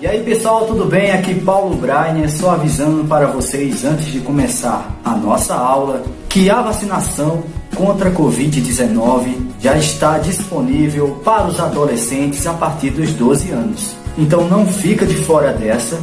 E aí pessoal, tudo bem? Aqui Paulo Breiner, só avisando para vocês antes de começar a nossa aula que a vacinação contra a Covid-19 já está disponível para os adolescentes a partir dos 12 anos. Então não fica de fora dessa,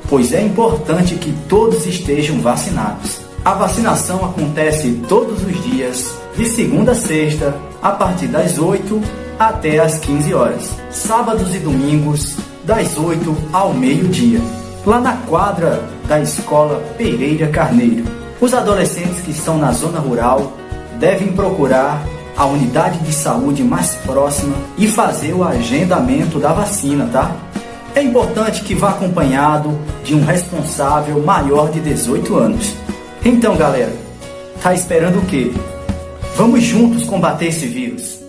pois é importante que todos estejam vacinados. A vacinação acontece todos os dias, de segunda a sexta, a partir das 8 até as 15 horas. Sábados e domingos, das 8 ao meio-dia, lá na quadra da Escola Pereira Carneiro. Os adolescentes que estão na zona rural devem procurar a unidade de saúde mais próxima e fazer o agendamento da vacina, tá? É importante que vá acompanhado de um responsável maior de 18 anos. Então, galera, tá esperando o quê? Vamos juntos combater esse vírus.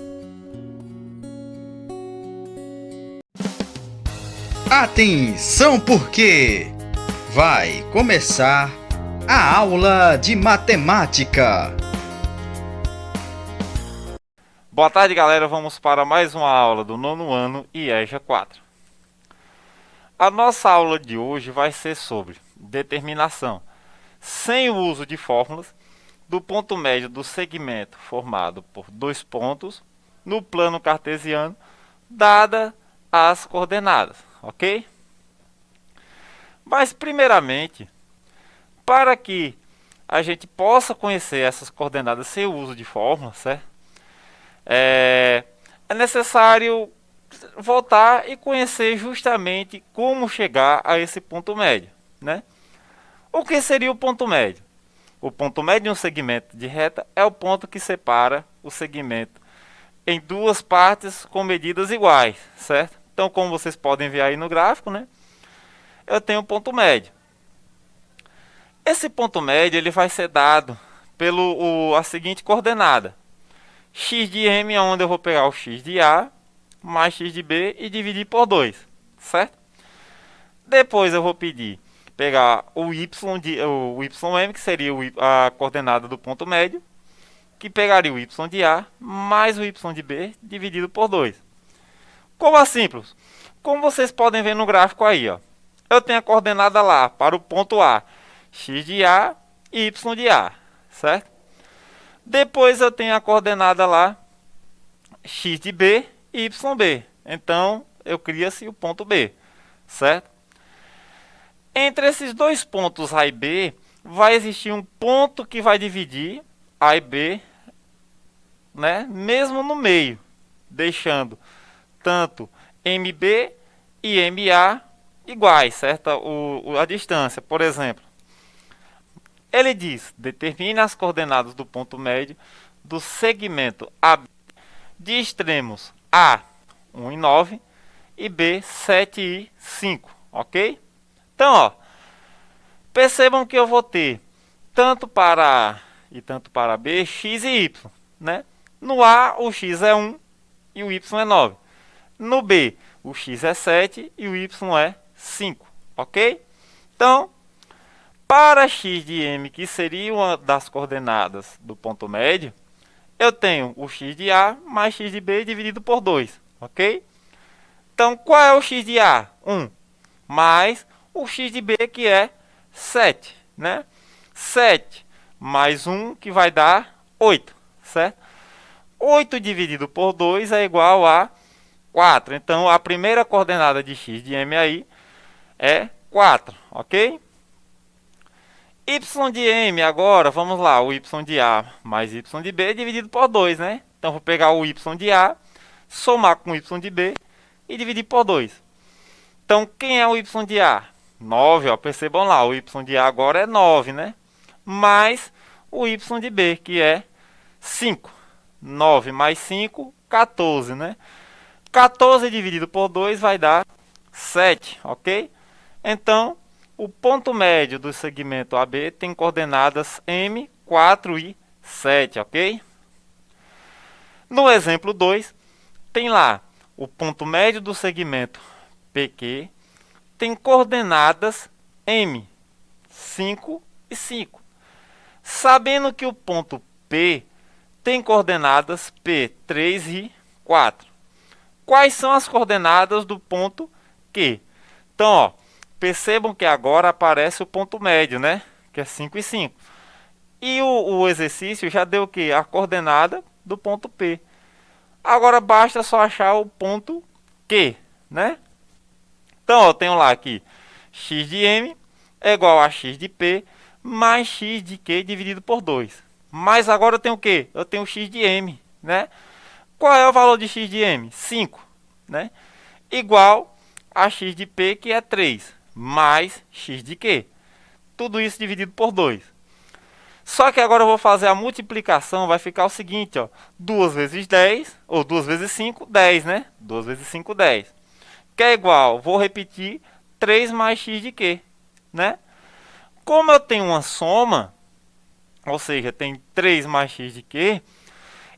Atenção, porque vai começar a aula de matemática. Boa tarde, galera. Vamos para mais uma aula do nono ano IEJA 4. A nossa aula de hoje vai ser sobre determinação, sem o uso de fórmulas, do ponto médio do segmento formado por dois pontos no plano cartesiano, dada as coordenadas, ok? Mas, primeiramente, para que a gente possa conhecer essas coordenadas sem o uso de fórmulas, certo? É necessário voltar e conhecer justamente como chegar a esse ponto médio, né? O que seria o ponto médio? O ponto médio de um segmento de reta é o ponto que separa o segmento em duas partes com medidas iguais, certo? Então, como vocês podem ver aí no gráfico, né? Eu tenho um ponto médio. Esse ponto médio ele vai ser dado a seguinte coordenada. X de M, onde eu vou pegar o X de A mais X de B e dividir por 2, certo? Depois eu vou pegar o YM, que seria a coordenada do ponto médio, que pegaria o Y de A mais o Y de B dividido por 2. Como é simples? Como vocês podem ver no gráfico aí, ó, eu tenho a coordenada lá para o ponto A, X de A e Y de A, certo? Depois eu tenho a coordenada lá, X de B e YB. Então, eu cria-se o ponto B, certo? Entre esses dois pontos A e B, vai existir um ponto que vai dividir A e B, né, mesmo no meio, deixando tanto MB e MA iguais, certo? A distância, por exemplo. Ele diz, determine as coordenadas do ponto médio do segmento AB de extremos A, 1 e 9, e B, 7 e 5, ok? Então, ó, percebam que eu vou ter tanto para A e tanto para B, X e Y, né? No A, o X é 1 e o Y é 9. No B, o X é 7 e o Y é 5, ok? Então, para X de M, que seria uma das coordenadas do ponto médio, eu tenho o X de A mais X de B dividido por 2, ok? Então, qual é o X de A? 1, mais o X de B, que é 7, né? 7 mais 1, que vai dar 8, certo? 8 dividido por 2 é igual a 4. Então, a primeira coordenada de X de M aí é 4, ok? Y de M agora, vamos lá, o Y de A mais Y de B dividido por 2, né? Então, vou pegar o Y de A, somar com o Y de B e dividir por 2. Então, quem é o Y de A? 9, ó, percebam lá, o Y de A agora é 9, né? Mais o Y de B, que é 5. 9 mais 5, 14, né? 14 dividido por 2 vai dar 7, ok? Então, o ponto médio do segmento AB tem coordenadas M, 4 e 7, ok? No exemplo 2, tem lá o ponto médio do segmento PQ, tem coordenadas M, 5 e 5. Sabendo que o ponto P tem coordenadas P, 3 e 4. Quais são as coordenadas do ponto Q? Então, ó, percebam que agora aparece o ponto médio, né? Que é 5 e 5. E o exercício já deu o quê? A coordenada do ponto P. Agora basta só achar o ponto Q, né? Então, ó, eu tenho lá aqui x de m é igual a x de P mais x de Q dividido por 2. Mas agora eu tenho o quê? Eu tenho x de m, né? Qual é o valor de x de m? 5, né? Igual a x de P, que é 3, mais x de Q. Tudo isso dividido por 2. Só que agora eu vou fazer a multiplicação, vai ficar o seguinte, ó. 2 vezes 10, ou 2 vezes 5, 10, né? 2 vezes 5, 10. Que é igual, vou repetir, 3 mais x de Q, né? Como eu tenho uma soma, ou seja, tem 3 mais x de Q,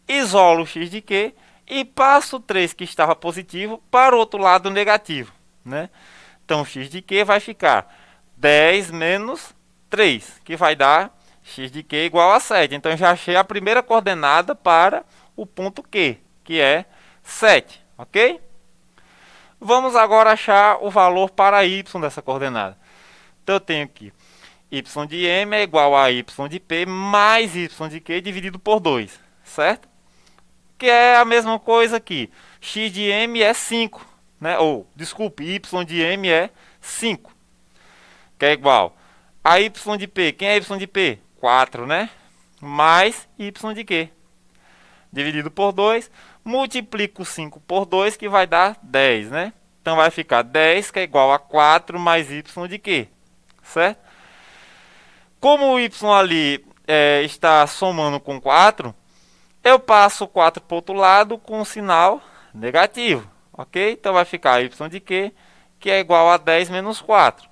isolo o x de Q e passo o 3 que estava positivo para o outro lado negativo, né? Então, o x de Q vai ficar 10 menos 3, que vai dar x de Q igual a 7. Então, já achei a primeira coordenada para o ponto Q, que é 7, ok? Vamos agora achar o valor para y dessa coordenada. Então, eu tenho aqui y de m é igual a y de p mais y de q dividido por 2, certo? Que é a mesma coisa aqui. X de m é 5, né? Ou, desculpe, y de m é 5, que é igual a y de p. Quem é y de p? 4, né? Mais y de q. Dividido por 2, multiplico 5 por 2, que vai dar 10, né? Então, vai ficar 10, que é igual a 4 mais y de q, certo? Como o y ali está somando com 4, eu passo o 4 para o outro lado com um sinal negativo, ok? Então, vai ficar y de q, que é igual a 10 menos 4.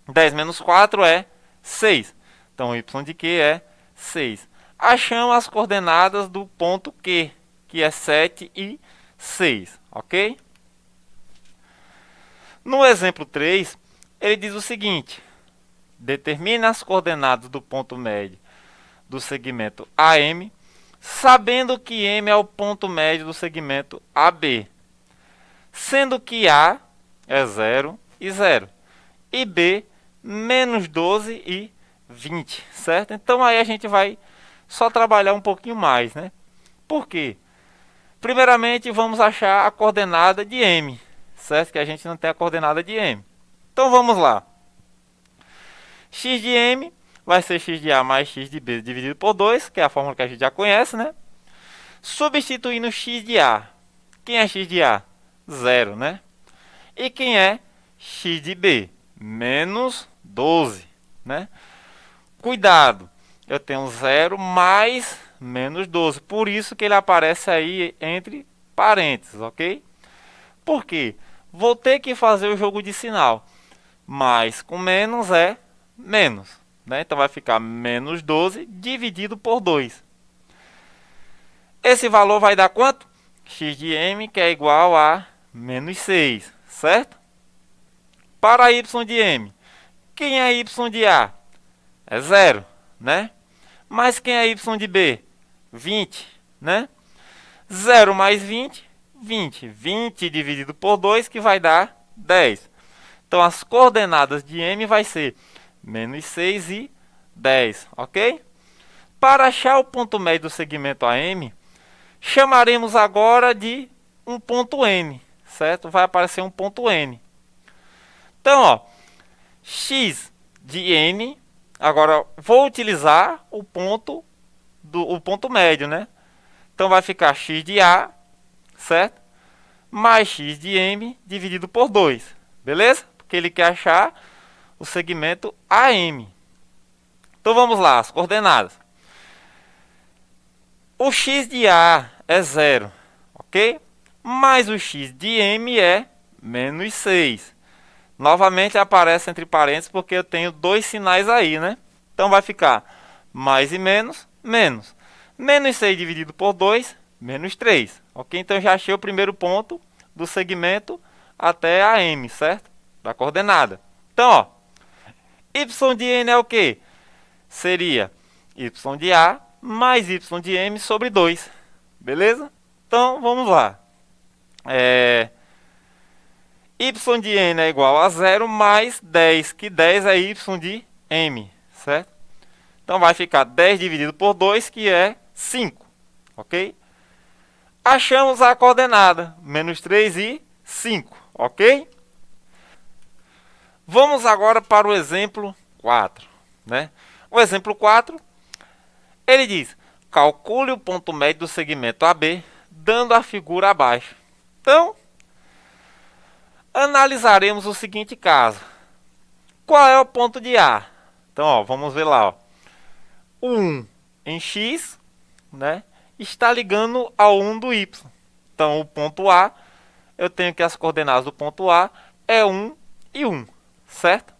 10 menos 4 é 6. Então, y de q é 6. Achamos as coordenadas do ponto Q, que é 7 e 6, ok? No exemplo 3, ele diz o seguinte: determine as coordenadas do ponto médio do segmento AM, sabendo que M é o ponto médio do segmento AB, sendo que A é 0 e 0, e B, menos 12 e 20, certo? Então, aí a gente vai só trabalhar um pouquinho mais, né? Por quê? Primeiramente, vamos achar a coordenada de M, certo? Que a gente não tem a coordenada de M. Então, vamos lá. X de M vai ser x de A mais x de B dividido por 2, que é a fórmula que a gente já conhece, né? Substituindo x de A. Quem é x de A? 0, né? E quem é x de B? Menos 12, né? Cuidado, eu tenho 0 mais menos 12. Por isso que ele aparece aí entre parênteses, ok? Por quê? Vou ter que fazer o jogo de sinal. Mais com menos é menos, né? Então, vai ficar menos 12 dividido por 2. Esse valor vai dar quanto? X de M, que é igual a menos 6, certo? Para y de M, quem é y de A? É 0, né? Mas quem é y de B? 20, né? 0 mais 20, 20. 20 dividido por 2, que vai dar 10. Então, as coordenadas de M vai ser menos 6 e 10, ok? Para achar o ponto médio do segmento AM, chamaremos agora de um ponto N, certo? Vai aparecer um ponto N. Então, ó, x de N, agora vou utilizar o ponto médio, né? Então, vai ficar x de A, certo? Mais x de M dividido por 2, beleza? Porque ele quer achar o segmento AM. Então, vamos lá, as coordenadas. O x de A é 0, ok? Mas o x de M é menos 6. Novamente aparece entre parênteses porque eu tenho dois sinais aí, né? Então, vai ficar mais e menos, menos. Menos 6 dividido por 2, menos 3. Ok? Então, já achei o primeiro ponto do segmento até AM, certo? Da coordenada. Então, ó, y de N é o quê? Seria y de A mais y de M sobre 2. Beleza? Então, vamos lá. y de n é igual a 0 mais 10, que 10 é y de m, certo? Então vai ficar 10 dividido por 2, que é 5, ok? Achamos a coordenada, menos 3 e 5, ok? Vamos agora para o exemplo 4, né? O exemplo 4, ele diz, calcule o ponto médio do segmento AB, dando a figura abaixo. Então, analisaremos o seguinte caso. Qual é o ponto de A? Então, ó, vamos ver lá. Ó. O 1 em X, né, está ligando ao 1 do Y. Então, o ponto A, eu tenho que as coordenadas do ponto A é 1 e 1, certo?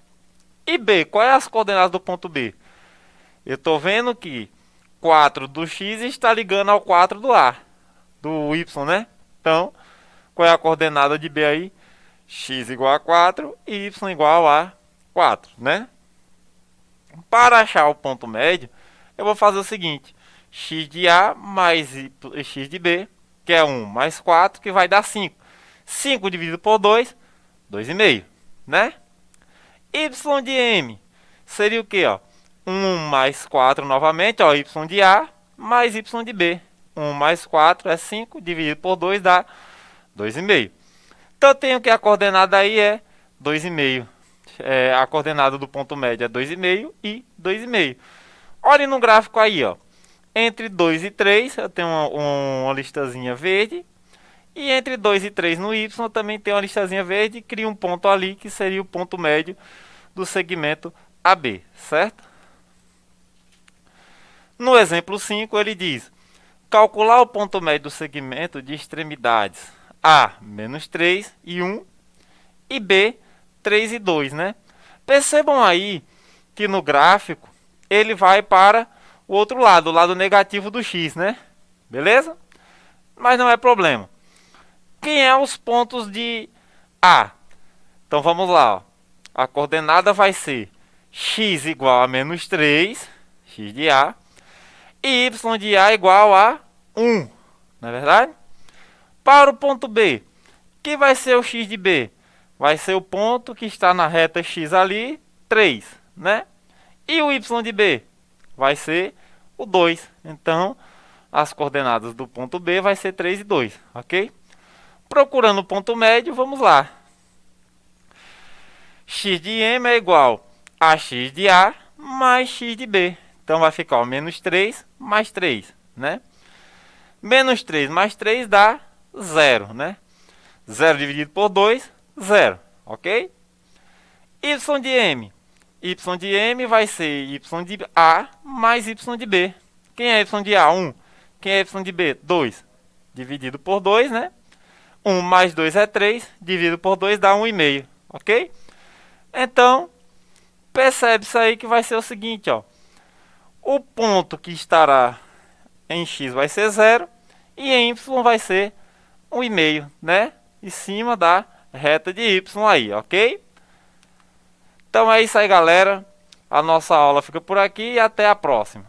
E B, qual é as coordenadas do ponto B? Eu estou vendo que 4 do X está ligando ao 4 do A, do Y, né? Então, qual é a coordenada de B aí? X igual a 4 e Y igual a 4, né? Para achar o ponto médio, eu vou fazer o seguinte. X de A mais X de B, que é 1 mais 4, que vai dar 5. 5 dividido por 2, 2,5, né? Y de M seria o quê? Ó? 1 mais 4 novamente, ó, Y de A mais Y de B. 1 mais 4 é 5, dividido por 2 dá 2,5. Então eu tenho que a coordenada aí é 2,5. A coordenada do ponto médio é 2,5 e 2,5. Olhe no gráfico aí, ó. Entre 2 e 3 eu tenho uma listazinha verde. E entre 2 e 3 no Y eu também tenho uma listazinha verde. E cria um ponto ali que seria o ponto médio do segmento AB, certo? No exemplo 5 ele diz, calcular o ponto médio do segmento de extremidades A, menos 3 e 1 e B, 3 e 2, né? Percebam aí que no gráfico ele vai para o outro lado, o lado negativo do X, né? Beleza? Mas não é problema. Quem é os pontos de A? Então vamos lá. Ó. A coordenada vai ser X igual a menos 3, X de A, e Y de A igual a 1, não é verdade? Para o ponto B, que vai ser o X de B? Vai ser o ponto que está na reta X ali, 3, né? E o Y de B? Vai ser o 2. Então, as coordenadas do ponto B vai ser 3 e 2, ok? Procurando o ponto médio, vamos lá. X de M é igual a X de A mais X de B. Então, vai ficar o menos 3 mais 3, né? Menos 3 mais 3 dá 0, né? 0 dividido por 2, 0, ok? Y de M. Y de M vai ser Y de A mais Y de B. Quem é Y de A? 1. Quem é Y de B? 2. Dividido por 2, né? 1 mais 2 é 3. Dividido por 2 dá 1,5, ok? Então, percebe-se aí que vai ser o seguinte, ó. O ponto que estará em X vai ser 0 e em Y vai ser 1,5, né? Em cima da reta de Y aí, ok? Então é isso aí, galera. A nossa aula fica por aqui e até a próxima.